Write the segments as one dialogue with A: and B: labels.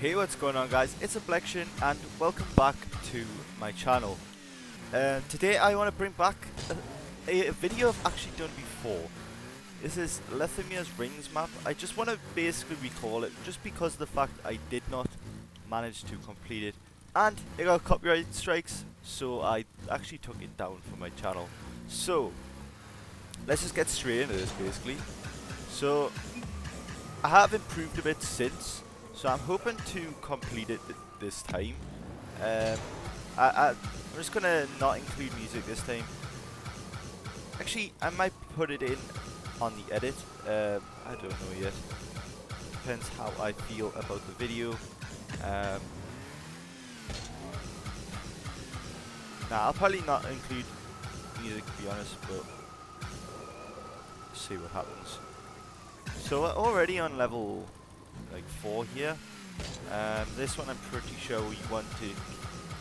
A: Hey, what's going on, guys? It's Ablection and welcome back to my channel. Today I want to bring back a video I've actually done before. This is Lethemia's Rings map. I just want to basically recall it just because of the fact I did not manage to complete it and it got copyright strikes, so I actually took it down from my channel. So let's just get straight into this basically. So I have improved a bit since, so I'm hoping to complete it this time. I'm just gonna not include music this time. Actually, I might put it in on the edit. I don't know yet. Depends how I feel about the video. Nah, I'll probably not include music to be honest, but see what happens. So we're already on level like 4 here. This one I'm pretty sure we want to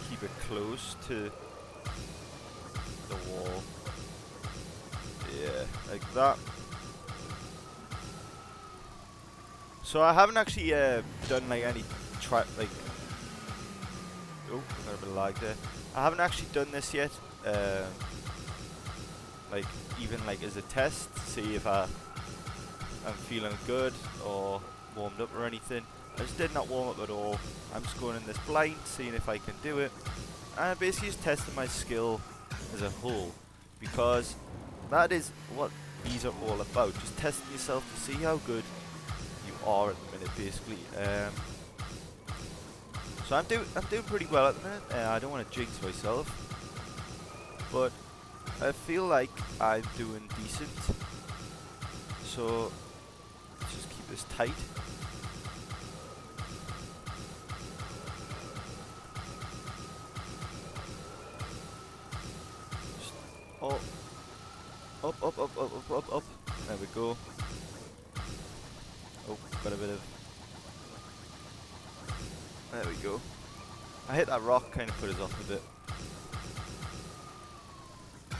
A: keep it close to the wall. Yeah, like that. So I haven't actually done like any like. Oh, got a bit of lag there. I haven't actually done this yet. Like even like as a test to see if I'm feeling good or warmed up or anything. I just did not warm up at all. I'm just going in this blind, seeing if I can do it. And I'm basically just testing my skill as a whole, because that is what these are all about. Just testing yourself to see how good you are at the minute, basically. So I'm doing pretty well at the minute. I don't want to jinx myself, but I feel like I'm doing decent. So let's just keep this tight. Oh, up. There we go. Oh, got a bit of. There we go. I hit that rock, kind of put us off a bit.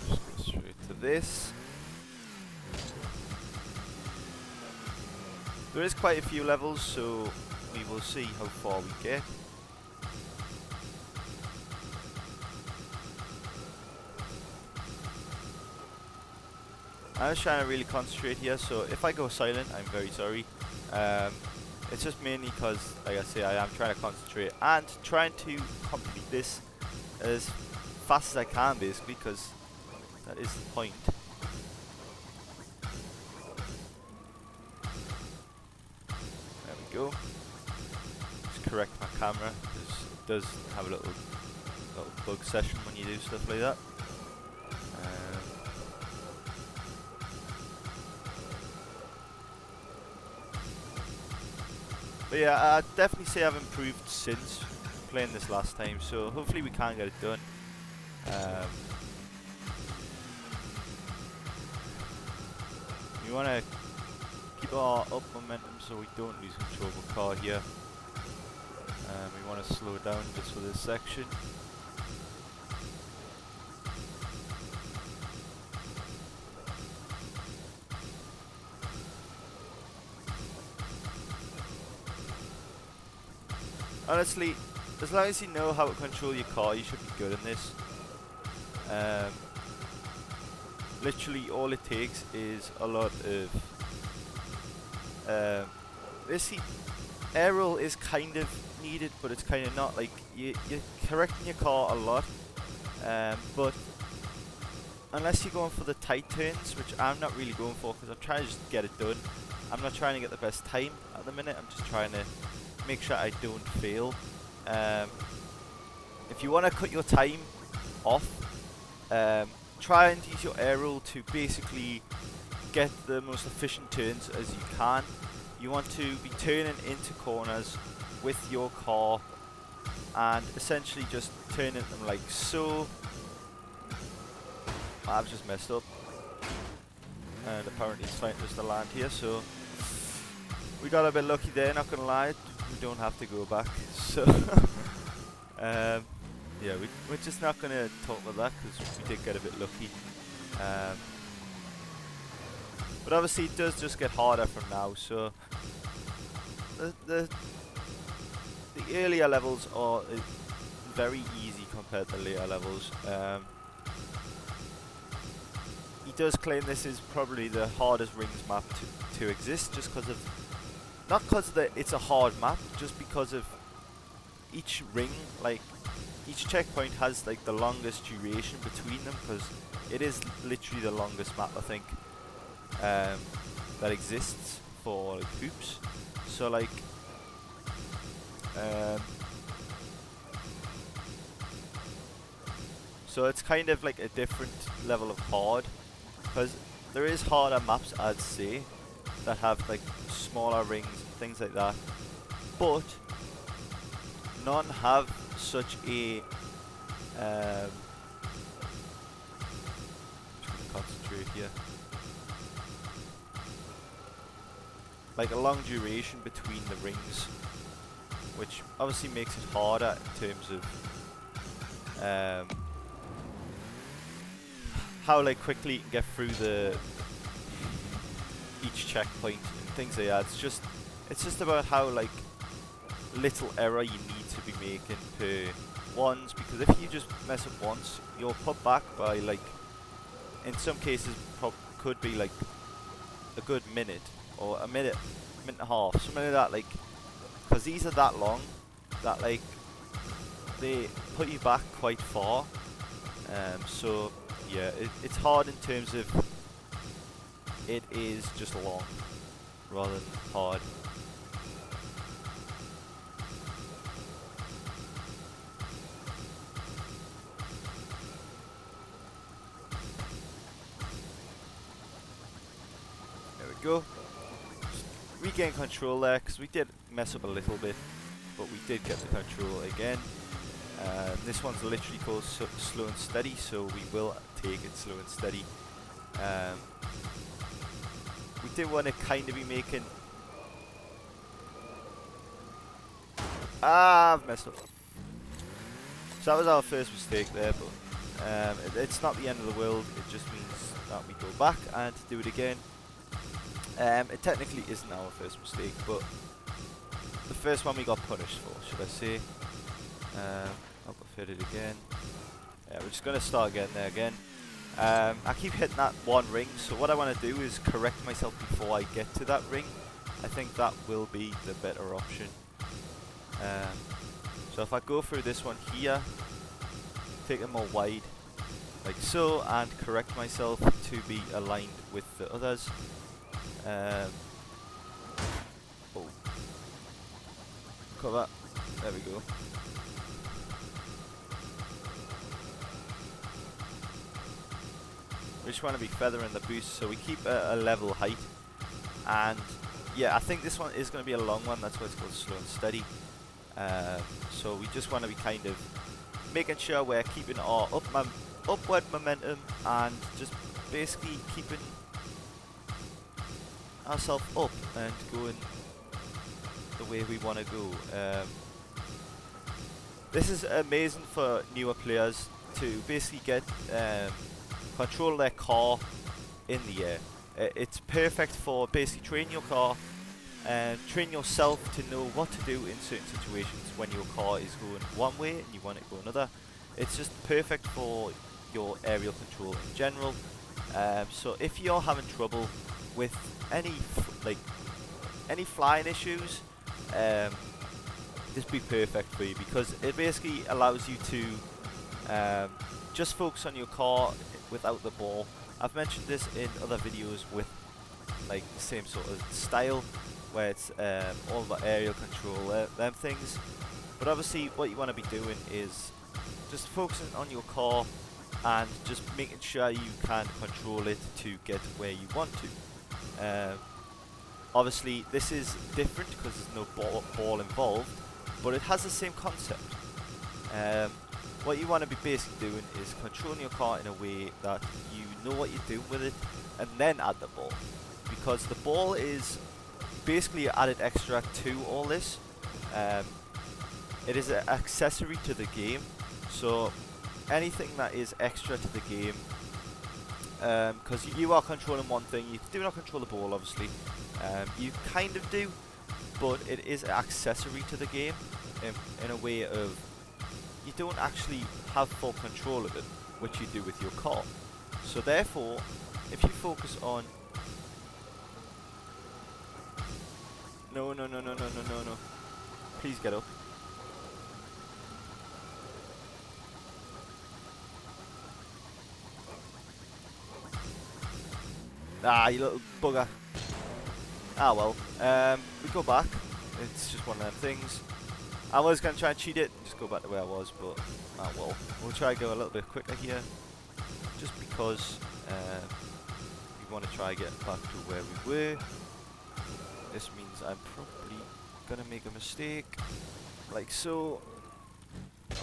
A: Just go straight to this. There is quite a few levels, so we will see how far we get. I'm just trying to really concentrate here, so if I go silent, I'm very sorry. It's just mainly because, like I say, I am trying to concentrate and trying to complete this as fast as I can, basically, because that is the point. There we go. Just correct my camera, because it does have a little bug session when you do stuff like that. But yeah, I'd definitely say I've improved since playing this last time, so hopefully we can get it done. We want to keep our up momentum so we don't lose control of the car here. We want to slow down just for this section. Honestly, as long as you know how to control your car, you should be good in this. Literally all it takes is a lot of basically air roll is kind of needed, but it's kind of not. Like you're correcting your car a lot, but unless you're going for the tight turns, which I'm not really going for because I'm trying to just get it done. I'm not trying to get the best time at the minute. I'm just trying to make sure I don't fail. If you want to cut your time off, try and use your air roll to basically get the most efficient turns as you can. You want to be turning into corners with your car and essentially just turning them like so. I've just messed up, and apparently it's fine just to land here, so we got a bit lucky there, not gonna lie. We don't have to go back, so yeah, we're just not gonna talk about that because we did get a bit lucky. But obviously it does just get harder from now, so the the earlier levels are very easy compared to later levels. He does claim this is probably the hardest rings map to exist, just because of, not because it's a hard map, just because of each ring, like each checkpoint has like the longest duration between them, because it is literally the longest map I think that exists for like hoops. So like so it's kind of like a different level of hard, because there is harder maps I'd say that have like smaller rings and things like that, but none have such a just gonna concentrate here, like a long duration between the rings, which obviously makes it harder in terms of how like quickly you can get through each checkpoint and things like that. It's just about how like little error you need to be making per ones, because if you just mess up once, you're put back by like, in some cases could be like a good minute or a minute and a half, something like that, like, because these are that long that like they put you back quite far. So yeah, it's hard in terms of it is just long rather than hard. There we go. Just regain control there, because we did mess up a little bit, but we did get the control again. This one's literally called slow and steady, so we will take it slow and steady. We did want to kind of be making... I've messed up. So that was our first mistake there, but it's not the end of the world. It just means that we go back and do it again. It technically isn't our first mistake, but the first one we got punished for, should I say. I'll go fit it again. Yeah, we're just going to start again there again. I keep hitting that one ring, so what I want to do is correct myself before I get to that ring. I think that will be the better option. So if I go through this one here, take it more wide, like so, and correct myself to be aligned with the others. Oh. Cover. There we go. We just want to be feathering the boost, so we keep a level height. And yeah, I think this one is going to be a long one, that's why it's called slow and steady. So we just want to be kind of making sure we're keeping our upward momentum and just basically keeping ourselves up and going the way we want to go. This is amazing for newer players to basically get control their car in the air. It's perfect for basically training your car and train yourself to know what to do in certain situations when your car is going one way and you want it to go another. It's just perfect for your aerial control in general. So if you're having trouble with any flying issues, this would be perfect for you, because it basically allows you to just focus on your car without the ball. I've mentioned this in other videos with like the same sort of style, where it's all about aerial control, them things. But obviously what you want to be doing is just focusing on your car and just making sure you can control it to get where you want to. Obviously this is different because there's no ball involved, but it has the same concept. What you want to be basically doing is controlling your car in a way that you know what you're doing with it, and then add the ball, because the ball is basically added extra to all this. It is an accessory to the game, so anything that is extra to the game, because you are controlling one thing, you do not control the ball obviously, you kind of do, but it is an accessory to the game in a way of you don't actually have full control of it, which you do with your car. So therefore, if you focus on no, please get up. Ah, you little bugger. Ah well, we go back. It's just one of them things. I was going to try and cheat it, just go back to where I was, but ah well. We'll try and go a little bit quicker here, just because we want to try and get back to where we were. This means I'm probably going to make a mistake, like so.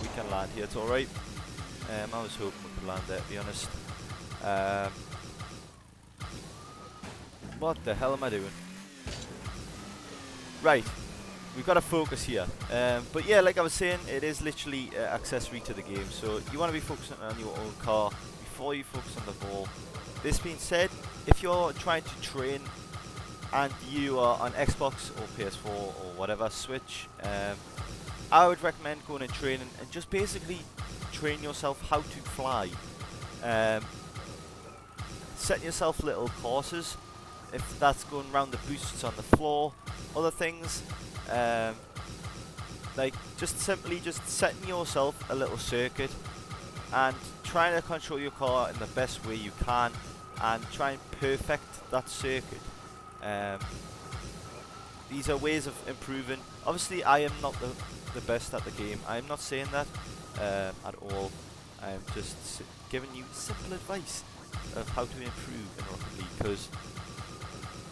A: We can land here, it's alright. I was hoping we could land there, to be honest. What the hell am I doing? Right, we've got to focus here. But yeah, like I was saying, it is literally an accessory to the game. So you want to be focusing on your own car before you focus on the ball. This being said, if you're trying to train and you are on Xbox or PS4 or whatever, Switch, I would recommend going and training and just basically train yourself how to fly. Set yourself little courses. If that's going around the boosts on the floor, other things, like just simply just setting yourself a little circuit and trying to control your car in the best way you can and try and perfect that circuit. These are ways of improving. Obviously I am not the best at the game, I am not saying that at all. I am just giving you simple advice of how to improve in Rocket League, because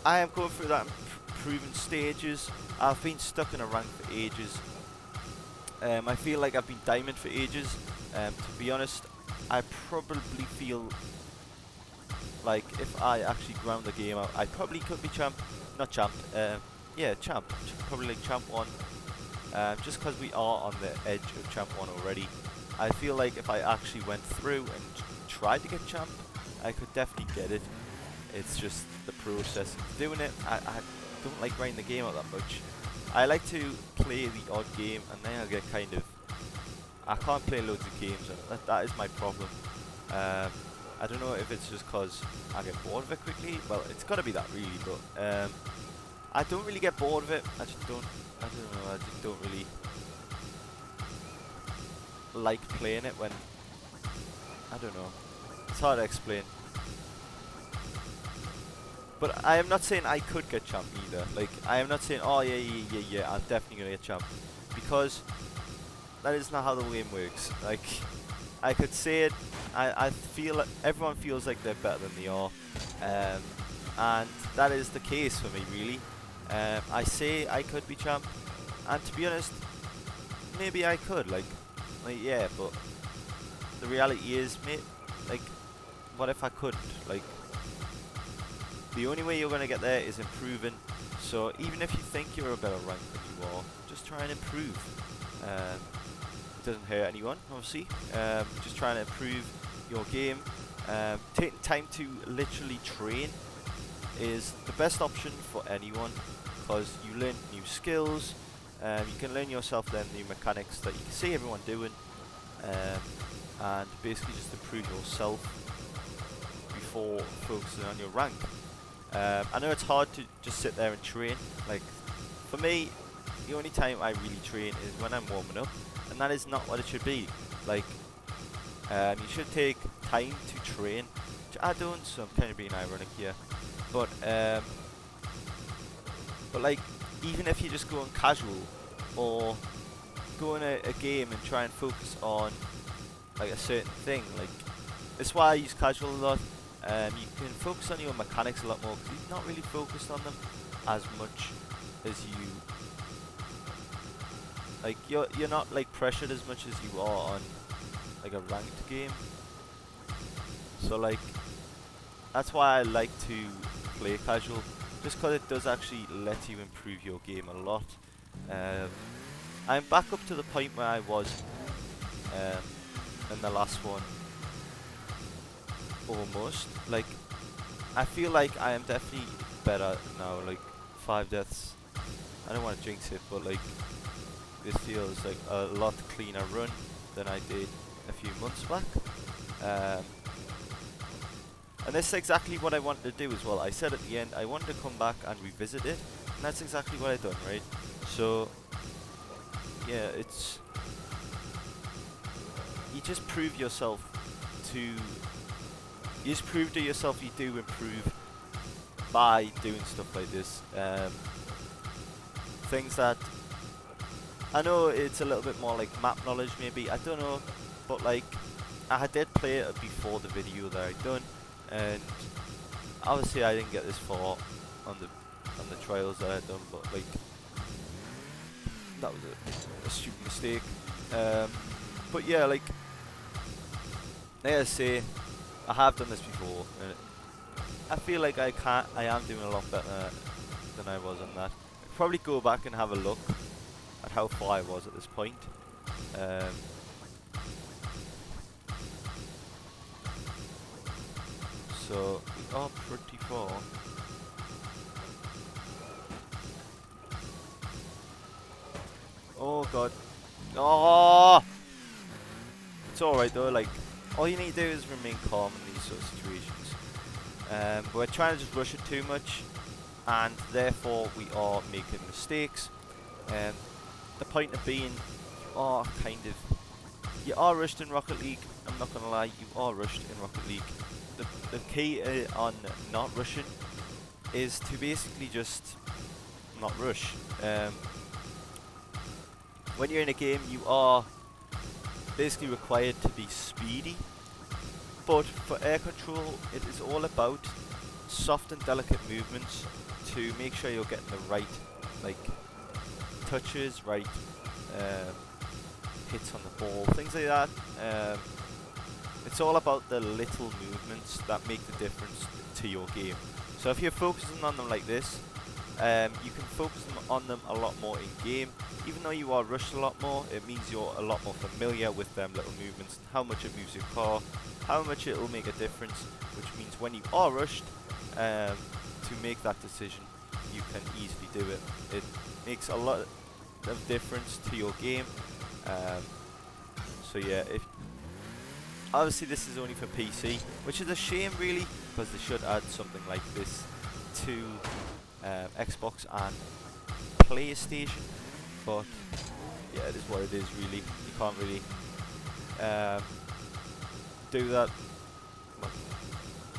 A: I am going through that improving stages. I've been stuck in a rank for ages. I feel like I've been diamond for ages. To be honest, I probably feel like if I actually ground the game out, I probably could be champ. Not champ. Yeah, champ. Probably like champ 1. Just because we are on the edge of champ 1 already. I feel like if I actually went through and tried to get champ, I could definitely get it. It's just the process of doing it. I don't like grinding the game out that much. I like to play the odd game and then I get kind of... I can't play loads of games and that is my problem. I don't know if it's just because I get bored of it quickly. Well, it's got to be that really, but I don't really get bored of it. I don't know, I just don't really like playing it when... I don't know. It's hard to explain. But I am not saying I could get champ either. Like, I am not saying, oh yeah, I'm definitely gonna get champ, because that is not how the game works. Like, I could say it. I feel like everyone feels like they're better than they are, and that is the case for me, really. I say I could be champ, and to be honest, maybe I could. Like yeah, but the reality is, mate, like, what if I couldn't? Like, the only way you're going to get there is improving. So even if you think you're a better rank than you are, just try and improve. It doesn't hurt anyone, obviously. Just trying to improve your game. Taking time to literally train is the best option for anyone, because you learn new skills. You can learn yourself then new mechanics that you can see everyone doing, and basically just improve yourself before focusing on your rank. I know it's hard to just sit there and train. Like, for me, the only time I really train is when I'm warming up, and that is not what it should be. Like, you should take time to train, which I don't, so I'm kind of being ironic here. But like, even if you just go on casual, or go in a game and try and focus on like a certain thing, like, that's why I use casual a lot. You can focus on your mechanics a lot more, because you're not really focused on them as much as you... Like, you're not like pressured as much as you are on like a ranked game. So like, that's why I like to play casual, just because it does actually let you improve your game a lot. I'm back up to the point where I was in the last one. Almost. Like, I feel like I am definitely better now. Like, 5 deaths I don't want to jinx it, but like this feels like a lot cleaner run than I did a few months back. And this is exactly what I wanted to do as well. I said at the end I wanted to come back and revisit it, and that's exactly what I've done, right? So yeah, it's, you just prove yourself to, you just prove to yourself you do improve by doing stuff like this. Things that, I know it's a little bit more like map knowledge maybe, I don't know, but like I did play it before the video that I'd done, and obviously I didn't get this far on the trials that I'd done, but like that was a stupid mistake. But yeah, like I say, I have done this before, and I feel like I am doing a lot better than I was on that. I'd probably go back and have a look at how far I was at this point. So we are pretty far. Oh god. Oh! It's alright though, like, all you need to do is remain calm in these sort of situations. We're trying to just rush it too much, and therefore we are making mistakes. The point of being, you are rushed in Rocket League, I'm not gonna lie, you are rushed in Rocket League. The key on not rushing is to basically just not rush. When you're in a game, you are basically required to be speedy, but for air control, it is all about soft and delicate movements to make sure you're getting the right, like, touches, right hits on the ball, things like that. It's all about the little movements that make the difference to your game. So if you're focusing on them like this, you can focus on them a lot more in game. Even though you are rushed a lot more, it means you're a lot more familiar with them little movements, how much it moves your car, how much it will make a difference, which means when you are rushed, to make that decision, you can easily do it. It makes a lot of difference to your game. So yeah, obviously this is only for PC, which is a shame really, because they should add something like this to Xbox and PlayStation. But yeah, it is what it is really. You can't really do that. Well,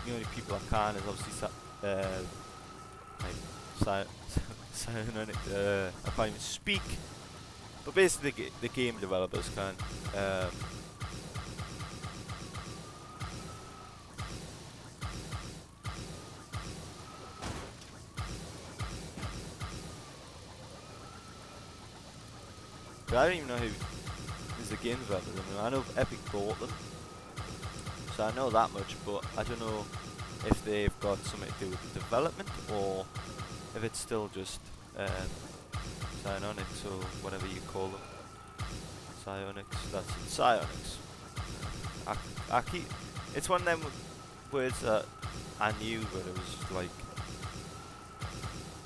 A: the only people that can is obviously Psyonix. I can't even speak. But basically, the game developers can. But I don't even know who is the game developer. I know Epic bought them, so I know that much. But I don't know if they've got something to do with the development, or if it's still just Psyonix or whatever you call them. Psyonix, that's it. Psyonix. I keep. It's one of them words that I knew, but it was like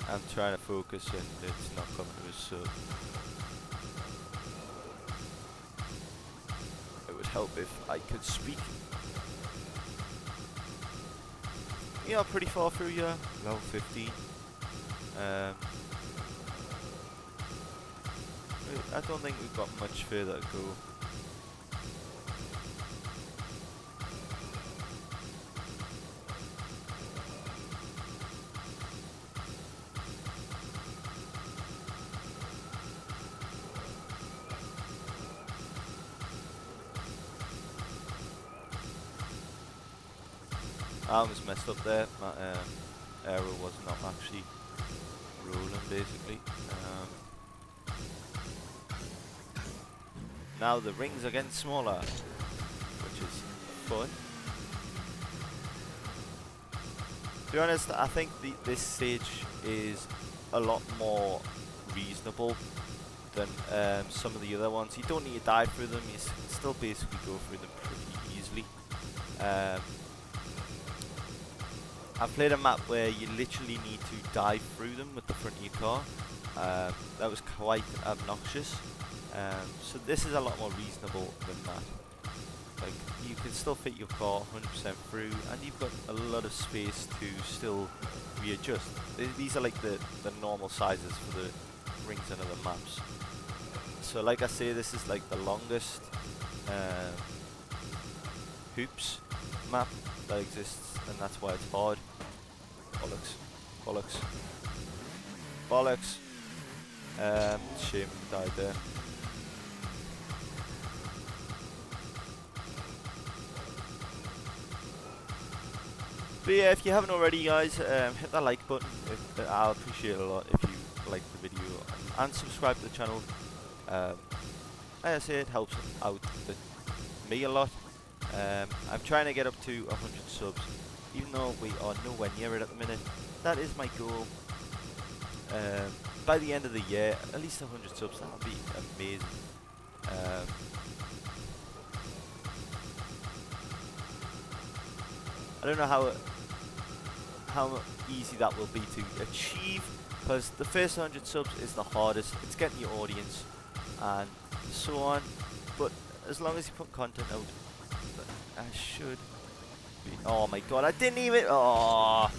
A: I'm trying to focus and it's not coming to us. So it would help if I could speak. Yeah, pretty far through, yeah. Level 15. I don't think we've got much further to go. I almost messed up there. My arrow was not actually rolling, basically. Now the rings are getting smaller, which is fun. To be honest, I think this stage is a lot more reasonable than some of the other ones. You don't need to dive through them, you can still basically go through them pretty easily. I've played a map where you literally need to dive through them with the front of your car, that was quite obnoxious. So this is a lot more reasonable than that. Like, you can still fit your car 100% through, and you've got a lot of space to still readjust. These are like the normal sizes for the rings under the maps. So like I say, this is like the longest hoops map that exists, and that's why it's hard. Bollocks. Bollocks. Bollocks. Shame he died there. But yeah, if you haven't already, guys, hit that like button. I'll appreciate it a lot if you like the video, and subscribe to the channel. Like I say, it helps out me a lot. I'm trying to get up to 100 subs, even though we are nowhere near it at the minute. That is my goal. By the end of the year, at least 100 subs. That would be amazing. I don't know how easy that will be to achieve, because the first 100 subs is the hardest. It's getting your audience and so on. But as long as you put content out, I should be. Oh my god, I didn't even. Oh,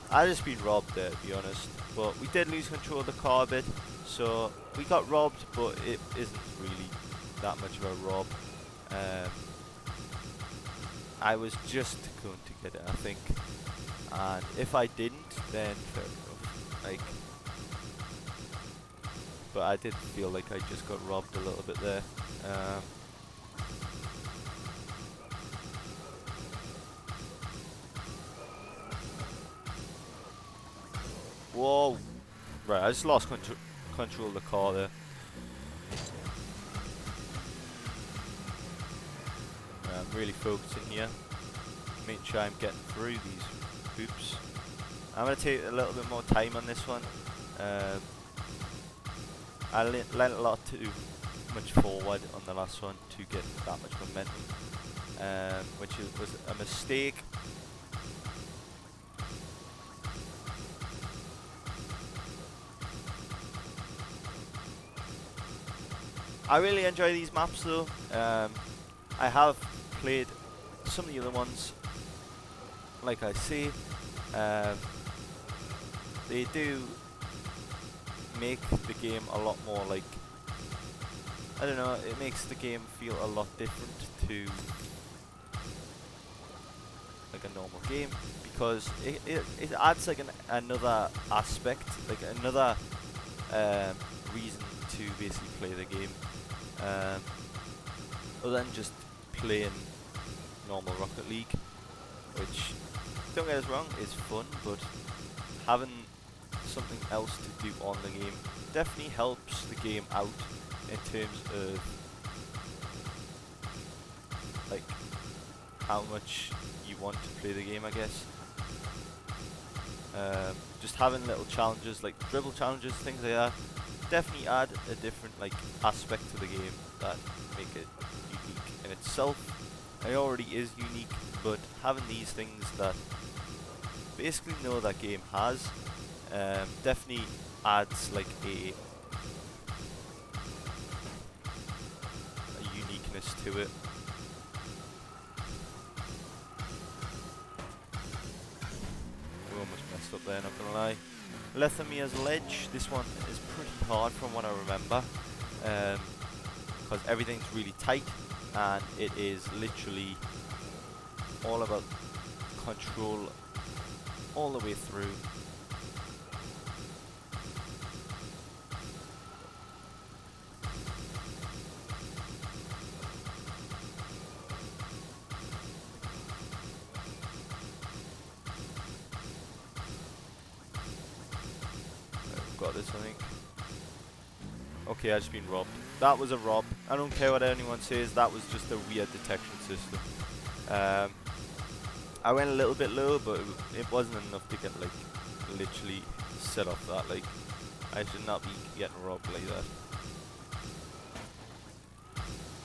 A: I just been robbed there, to be honest. But we did lose control of the car a bit, so we got robbed, but it isn't really that much of a rob. I was just going to get it, I think, and if I didn't, then like, but I did feel like I just got robbed a little bit there. Whoa! Right, I just lost control of the car there. I'm really focusing here, making sure I'm getting through these hoops. I'm going to take a little bit more time on this one. I leant a lot too much forward on the last one to get that much momentum, which was a mistake. I really enjoy these maps though. I have played some of the other ones, like I say. They do make the game a lot more like, I don't know, it makes the game feel a lot different to like a normal game, because it adds like another aspect, like another reason to basically play the game, other than just playing normal Rocket League, which, don't get us wrong, is fun, but having something else to do on the game definitely helps the game out in terms of like how much you want to play the game, I guess. Just having little challenges like dribble challenges, things like that, definitely add a different like aspect to the game that make it unique in itself. It already is unique, but having these things that basically no other game has, definitely adds like a uniqueness to it. We almost messed up there, not gonna lie. Lethamir's Ledge, this one is pretty hard from what I remember, because everything's really tight, and it is literally all about control all the way through. Got this, I think. Okay, I've just been robbed. That was a rob. I don't care what anyone says, that was just a weird detection system. I went a little bit low, but it wasn't enough to get like literally set off that. Like, I should not be getting robbed like that.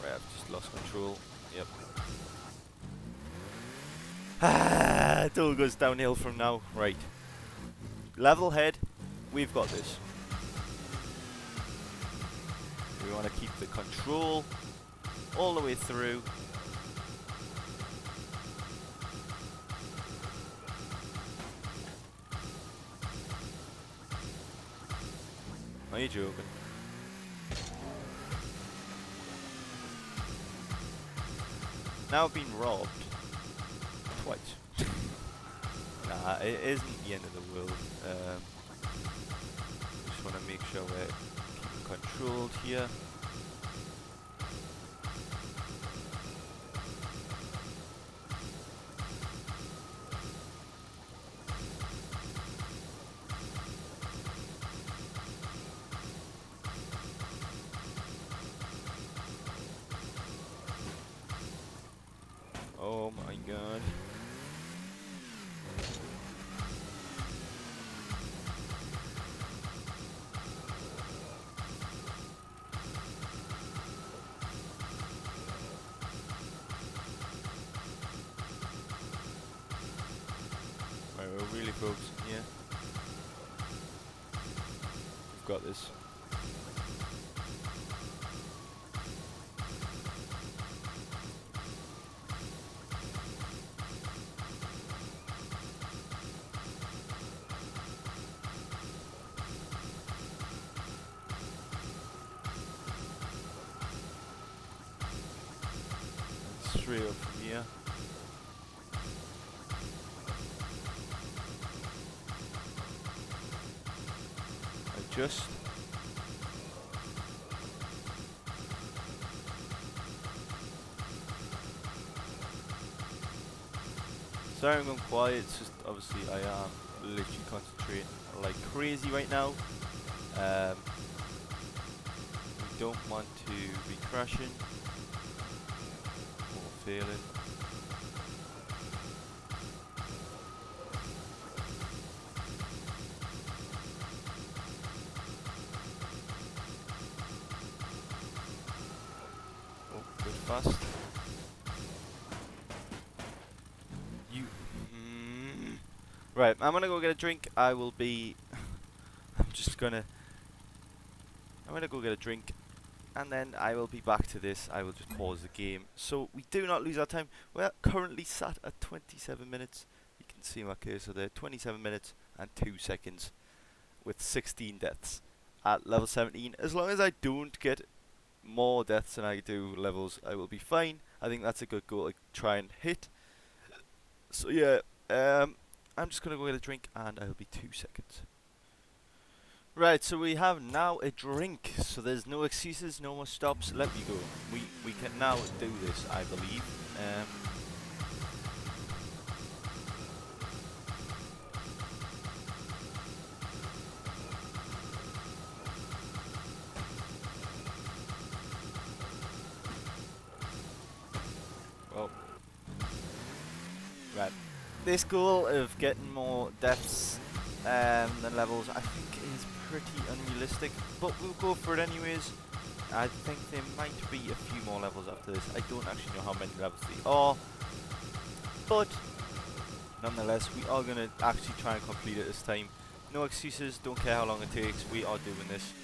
A: Right, I've just lost control. Yep. It all goes downhill from now. Right. level head, we've got this. We want to keep the control all the way through. Are you joking? Now I've been robbed twice. Nah, it isn't the end of the world. Just want to make sure we're keeping controlled here. Oh my god. Right, we're really focusing here. We've got this. Straight up from here. Adjust. Sorry I'm going quiet, it's just obviously I am literally concentrating like crazy right now. We don't want to be crashing or failing. Oh, good fast. Right, I'm gonna go get a drink. I will be. I'm gonna go get a drink, and then I will be back to this. I will just pause the game, so we do not lose our time. We're currently sat at 27 minutes. You can see my cursor there. 27 minutes and 2 seconds, with 16 deaths at level 17. As long as I don't get more deaths than I do levels, I will be fine. I think that's a good goal to try and hit. So yeah, I'm just gonna go get a drink and I'll be 2 seconds. Right, so we have now a drink, so there's no excuses, no more stops. Let me go. We can now do this, I believe. Well, right. This goal of getting more deaths than levels, I think is pretty unrealistic, but we'll go for it anyways. I think there might be a few more levels after this. I don't actually know how many levels they are, but nonetheless, we are going to actually try and complete it this time. No excuses, don't care how long it takes, we are doing this.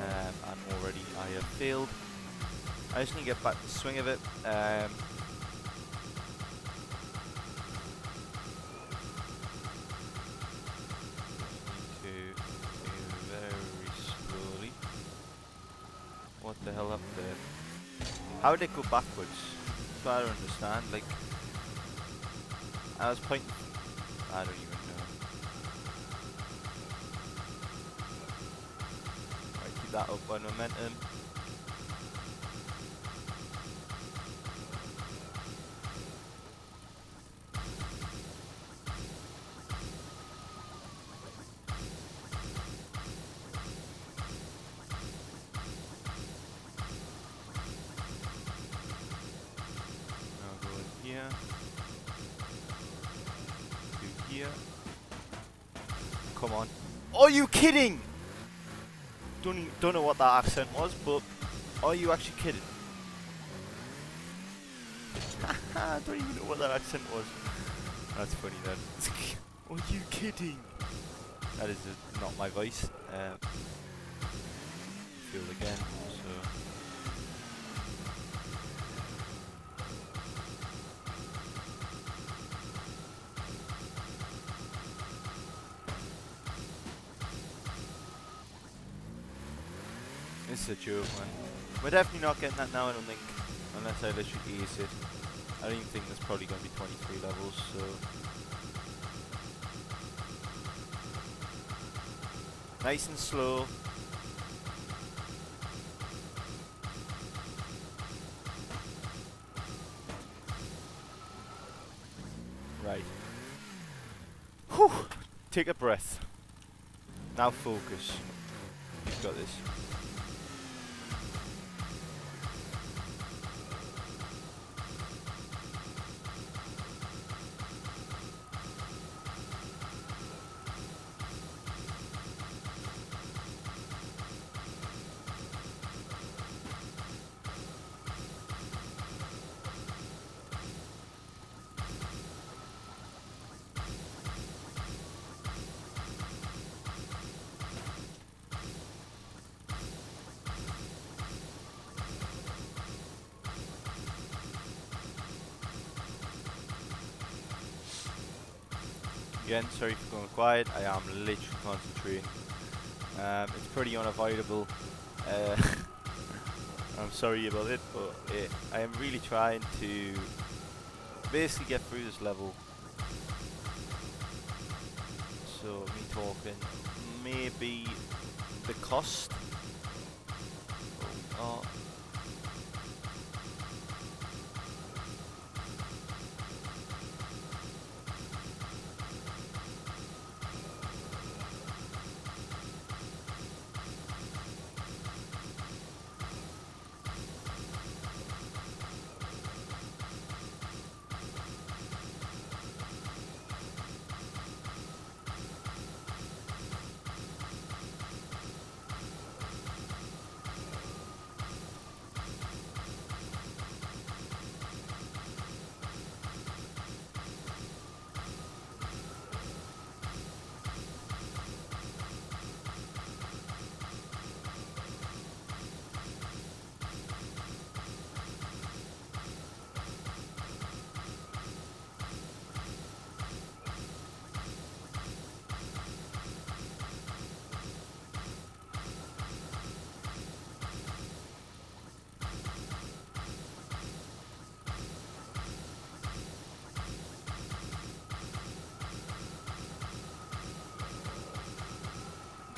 A: And already I have failed. I just need to get back to the swing of it. What the hell up there? How did it go backwards? That's what I don't understand. Like, I was pointing. I don't even know. Right, keep that up on momentum. Here. To here. Come on. Are you kidding? Don't know what that accent was, but are you actually kidding? I don't even know what that accent was. That's funny then. Are you kidding? That is not my voice. Fuel again. So. This is a joke, man. We're definitely not getting that now, I don't think. Unless I literally ace it. I don't even think there's probably going to be 23 levels, so... Nice and slow. Right. Whew! Take a breath. Now focus. You've got this. Again, sorry for going quiet, I am literally concentrating. It's pretty unavoidable. I'm sorry about it, but I am really trying to basically get through this level. So, me talking, maybe the cost. Oh.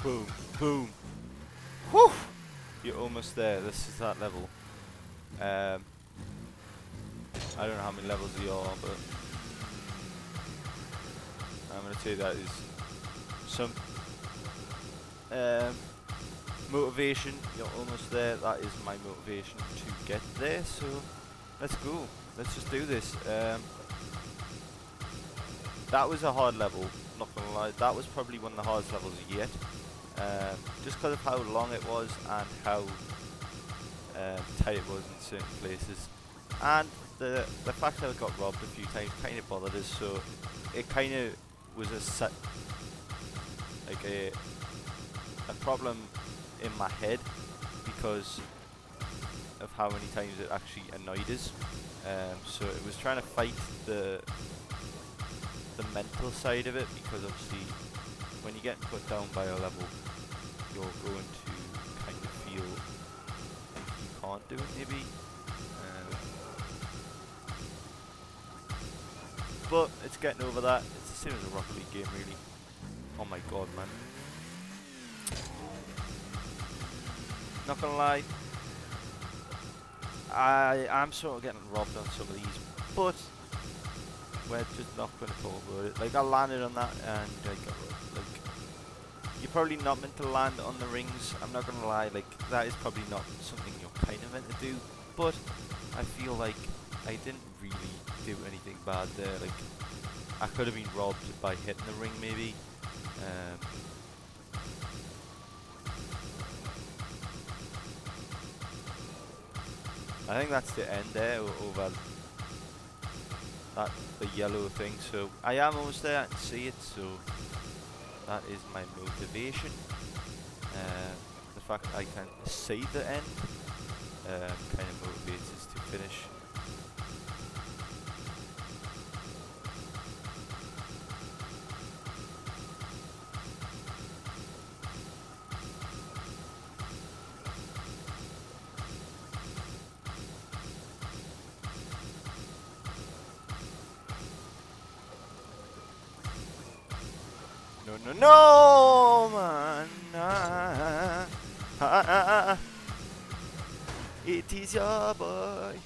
A: Boom, boom. Whew! You're almost there. This is that level. I don't know how many levels you are, but I'm gonna say that is some motivation. You're almost there. That is my motivation to get there. So let's go. Let's just do this. That was a hard level. Not gonna lie. That was probably one of the hardest levels yet. Just because of how long it was and how tight it was in certain places, and the fact that I got robbed a few times kind of bothered us. So it kind of was a problem in my head because of how many times it actually annoyed us. So it was trying to fight the mental side of it, because obviously when you're getting put down by a level, you're going to kind of feel like you can't do it maybe. But it's getting over that. It's the same as a Rocket League game really. Oh my god, man. Not gonna lie, I'm sort of getting robbed on some of these, but we're just not gonna talk about it. Like, I landed on that and I got robbed. Like, you're probably not meant to land on the rings, I'm not gonna lie. Like, that is probably not something you're kind of meant to do, but I feel like I didn't really do anything bad there. Like, I could have been robbed by hitting the ring maybe. I think that's the end there over the yellow thing. So I am almost there, I can see it, so That is my motivation. The fact I can see the end kind of motivates us to finish. No, no, no, man. It is your boy.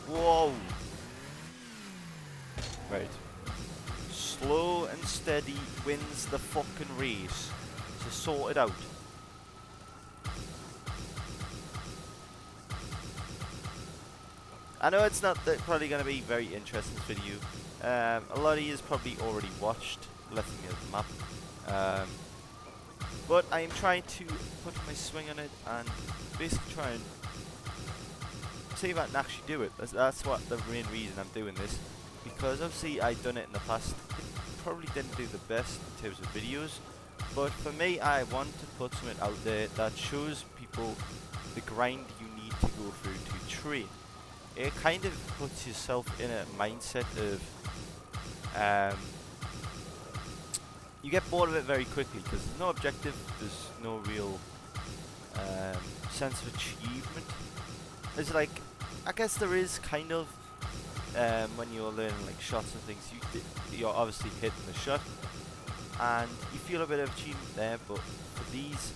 A: Whoa. Right. Slow and steady wins the fucking race. So sort it out. I know it's not probably going to be very interesting this video. A lot of you has probably already watched Lithumia's map. But I am trying to put my swing on it and basically try and see if I can actually do it. That's what the main reason I'm doing this. Because obviously I've done it in the past. It probably didn't do the best in terms of videos. But for me, I want to put something out there that shows people the grind you need to go through to train. It kind of puts yourself in a mindset of you get bored of it very quickly because there's no objective, there's no real sense of achievement. It's like, I guess there is kind of when you're learning like shots and things, you're obviously hitting the shot and you feel a bit of achievement there, but for these,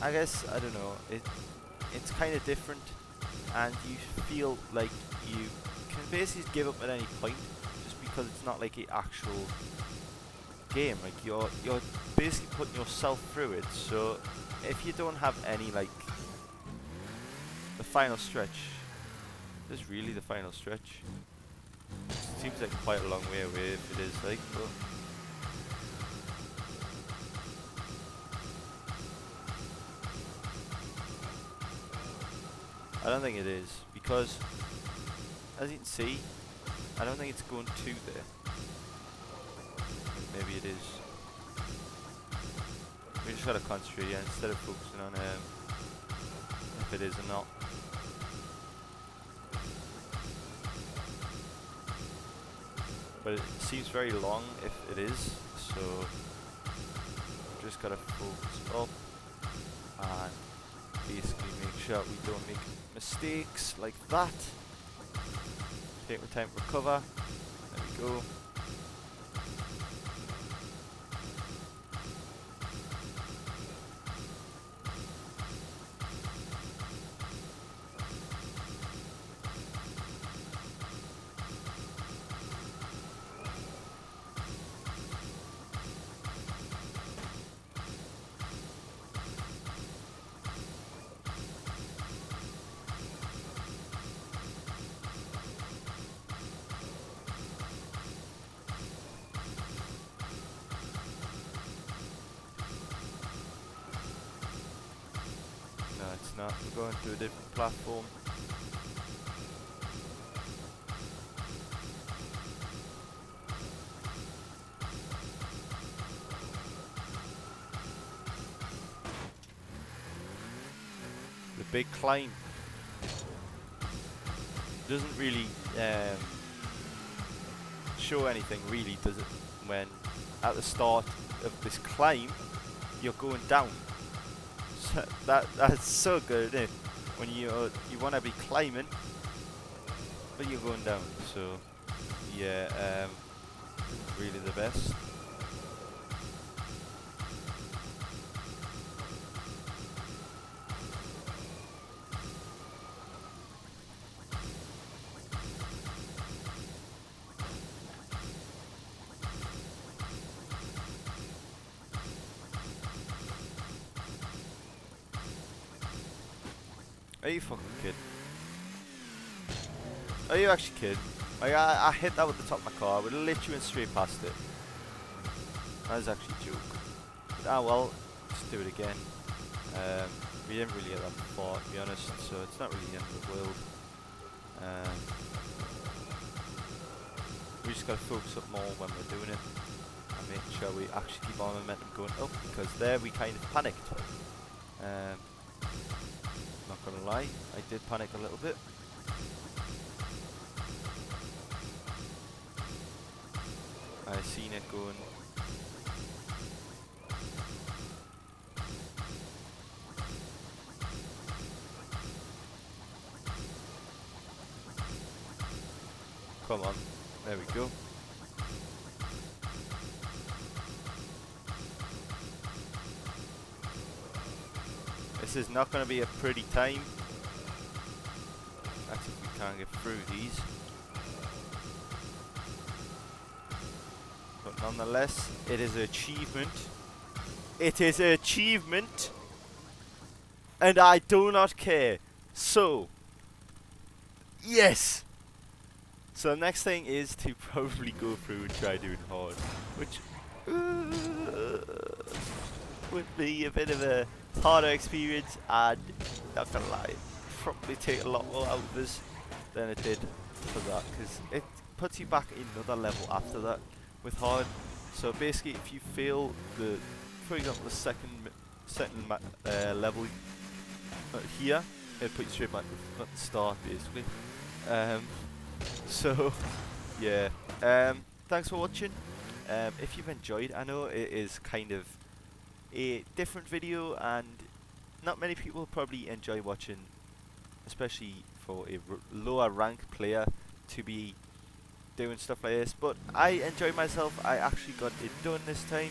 A: I guess, I don't know, it's kind of different. And you feel like you can basically give up at any point just because it's not like an actual game. Like you're basically putting yourself through it. So if you don't have any like the final stretch, this is really the final stretch. It seems like quite a long way away if it is like, but I don't think it is, because as you can see, I don't think it's going to there. Maybe it is. We just gotta concentrate here instead of focusing on if it is or not. But it seems very long if it is, so just gotta focus up and basically make sure we don't make mistakes like that. Take my time to recover. There we go. No, it's not. We're going to a different platform. The big climb doesn't really show anything, really, does it? When at the start of this climb, you're going down. So that's so good, isn't it? When you want to be climbing, but you're going down. So yeah, isn't really the best. Are you fucking kidding? Are you actually kidding? Like, I hit that with the top of my car, we literally went straight past it. That is actually a joke. But, well, just do it again. We didn't really hit that before, to be honest, so it's not really the end of the world. We just gotta focus up more when we're doing it, and making sure we actually keep our momentum going up, because there we kind of panicked. Not gonna lie, I did panic a little bit. I seen it going. Come on, there we go. This is not going to be a pretty time. That's if we can't get through these. But nonetheless, it is an achievement. It is an achievement. And I do not care. So, yes! So the next thing is to probably go through and try doing hard. Which would be a bit of a harder experience, and not gonna lie, probably take a lot more out of us than it did for that, because it puts you back another level after that with hard. So basically, if you fail the, for example, the second level here, it'll put you straight back at the start, basically. So yeah, thanks for watching. If you've enjoyed, I know it is kind of a different video, and not many people probably enjoy watching, especially for a lower rank player to be doing stuff like this, but I enjoy myself. I actually got it done this time,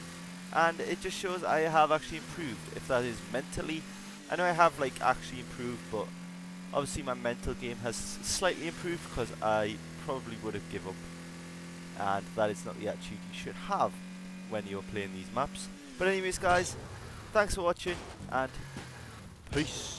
A: and it just shows I have actually improved. If that is mentally, I know I have like actually improved, but obviously my mental game has slightly improved, because I probably would have given up, and that is not the attitude you should have when you're playing these maps. But anyways guys, thanks for watching, and peace.